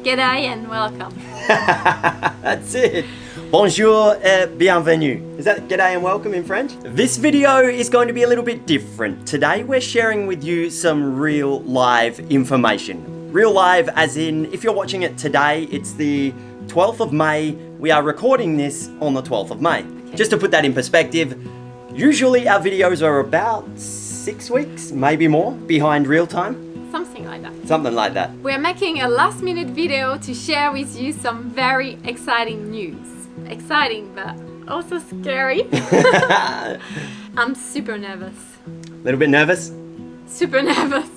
G'day and welcome. That's it. Bonjour et bienvenue. Is that g'day and welcome in French? This video is going to be a little bit different. Today we're sharing with you some real live information. Real live as in, if you're watching it today, it's the 12th of May. We are recording this on the 12th of May. Okay. Just to put that in perspective, usually our videos are about 6 weeks, maybe more, behind real time. Something like that. Something like that. We're making a last minute video to share with you some very exciting news. Exciting, but also scary. I'm super nervous. A little bit nervous? Super nervous.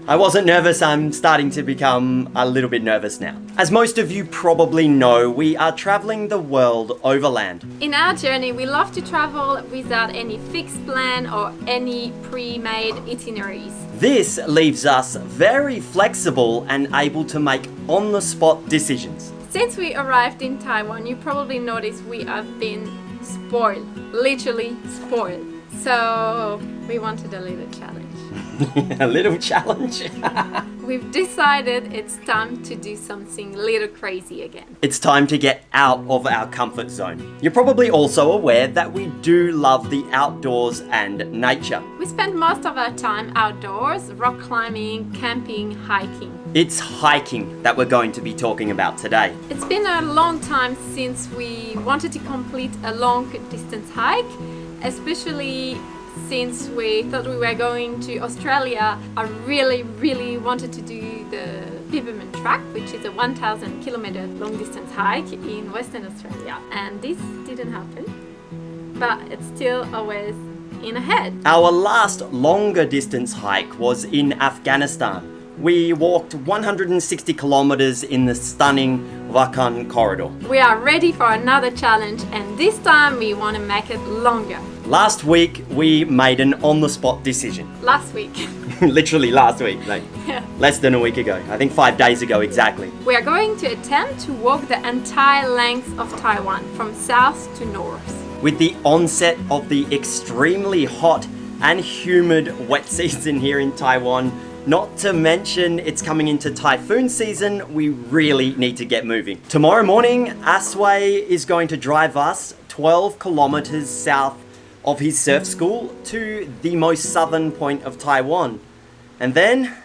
I wasn't nervous, I'm starting to become a little bit nervous now. As most of you probably know, we are traveling the world overland. In our journey, we love to travel without any fixed plan or any pre-made itineraries. This leaves us very flexible and able to make on-the-spot decisions. Since we arrived in Taiwan, you probably noticed we have been spoiled, literally spoiled. So we wanted a little challenge. A little challenge? We've decided it's time to do something a little crazy again. It's time to get out of our comfort zone. You're probably also aware that we do love the outdoors and nature. We spend most of our time outdoors, rock climbing, camping, hiking. It's hiking that we're going to be talking about today. It's been a long time since we wanted to complete a long distance hike, especially since we thought we were going to Australia. I really wanted to do the Biberman Track, which is a 1,000 kilometer long distance hike in Western Australia. And this didn't happen, but it's still always in ahead. Our last longer distance hike was in Afghanistan. We walked 160 kilometers in the stunning Wakhan corridor. We are ready for another challenge, and this time we want to make it longer. Last week, we made an on-the-spot decision. Last week. Literally last week, like less than a week ago. I think 5 days ago exactly. We are going to attempt to walk the entire length of Taiwan, from south to north. With the onset of the extremely hot and humid wet season here in Taiwan, not to mention it's coming into typhoon season, we really need to get moving. Tomorrow morning, Asway is going to drive us 12 kilometers south of his surf school to the most southern point of Taiwan. And then...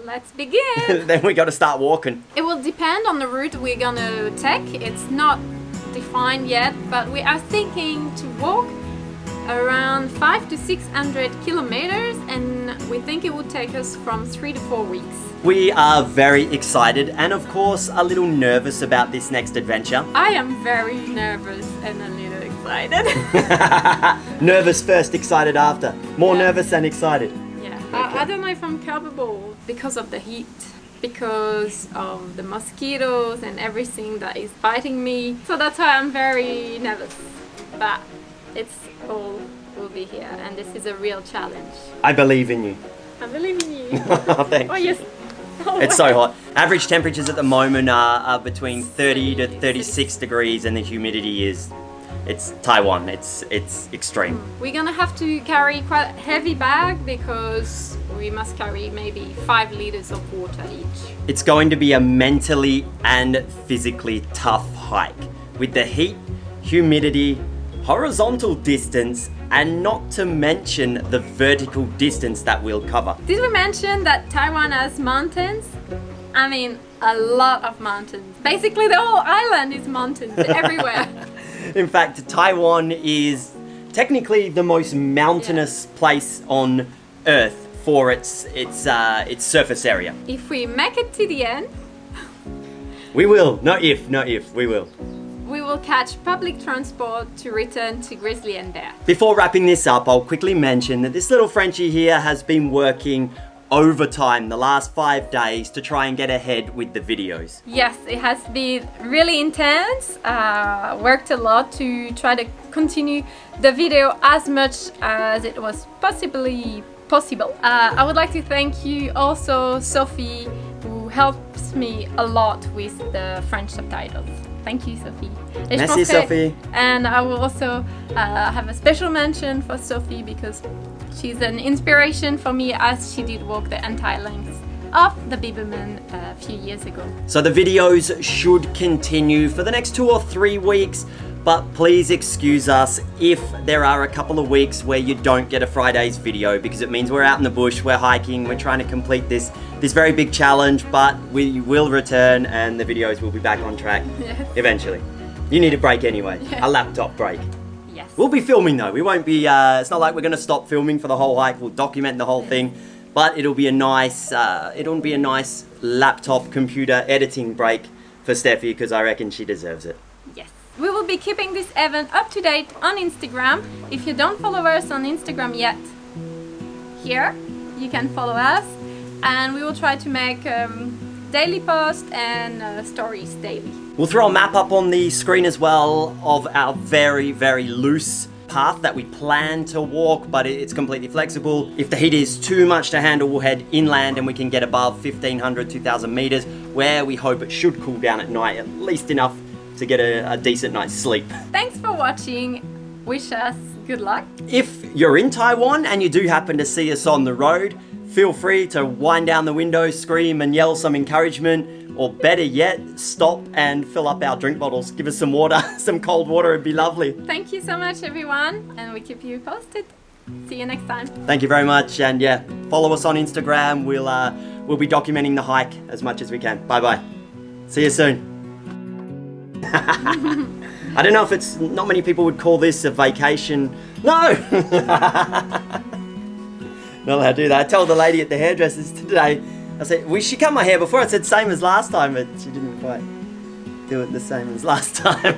let's begin! Then we got to start walking. It will depend on the route we're gonna take. It's not defined yet, but we are thinking to walk around 500 to 600 kilometers, and we think it will take us from 3 to 4 weeks. We are very excited and of course a little nervous about this next adventure. I am very nervous and a little excited. Nervous first, excited after. More nervous than excited. Yeah. Okay. I don't know if I'm capable because of the heat, because of the mosquitoes and everything that is biting me. So that's why I'm very nervous. But it's all will be here, and this is a real challenge. I believe in you. I believe in you. Thanks. Oh yes. Oh, it's so hot. Average temperatures at the moment are between 30 to 36 degrees, and the humidity is, it's Taiwan, it's extreme. We're gonna have to carry quite a heavy bag because we must carry maybe 5 liters of water each. It's going to be a mentally and physically tough hike with the heat, humidity, horizontal distance, and not to mention the vertical distance that we'll cover. Did we mention that Taiwan has mountains? I mean, a lot of mountains. Basically the whole island is mountains everywhere. In fact, Taiwan is technically the most mountainous place on Earth for its surface area. If we make it to the end, we will. No if, we will. We will catch public transport to return to Grizzly and Bear. Before wrapping this up, I'll quickly mention that this little Frenchie here has been working overtime the last 5 days to try and get ahead with the videos. Yes, it has been really intense. Worked a lot to try to continue the video as much as it was possible. I would like to thank you also, Sophie, who helps me a lot with the French subtitles. Thank you, Sophie. Merci, Sophie. And I will also have a special mention for Sophie because she's an inspiration for me, as she did walk the entire length of the Biberman a few years ago. So the videos should continue for the next 2 or 3 weeks, but please excuse us if there are a couple of weeks where you don't get a Friday's video, because it means we're out in the bush, we're hiking, we're trying to complete this very big challenge, but we will return and the videos will be back on track eventually. You need a break anyway, a laptop break. Yes. We'll be filming though, we won't be, it's not like we're gonna stop filming for the whole hike, we'll document the whole thing, but it'll be a nice laptop computer editing break for Steffi, because I reckon she deserves it. Yes. We will be keeping this event up to date on Instagram. If you don't follow us on Instagram yet, here you can follow us, and we will try to make daily posts and stories daily. We'll throw a map up on the screen as well of our very, very loose path that we plan to walk, but it's completely flexible. If the heat is too much to handle, we'll head inland and we can get above 1,500, 2,000 meters, where we hope it should cool down at night, at least enough to get a decent night's sleep. Thanks for watching. Wish us good luck. If you're in Taiwan and you do happen to see us on the road, feel free to wind down the window, scream and yell some encouragement, or better yet, stop and fill up our drink bottles. Give us some water, some cold water, it'd be lovely. Thank you so much, everyone, and we keep you posted. See you next time. Thank you very much, and yeah, follow us on Instagram. We'll be documenting the hike as much as we can. Bye bye. See you soon. I don't know if not many people would call this a vacation. No! Not allowed to do that. I told the lady at the hairdresser's today, I said, well, she cut my hair before. I said same as last time, but she didn't quite do it the same as last time.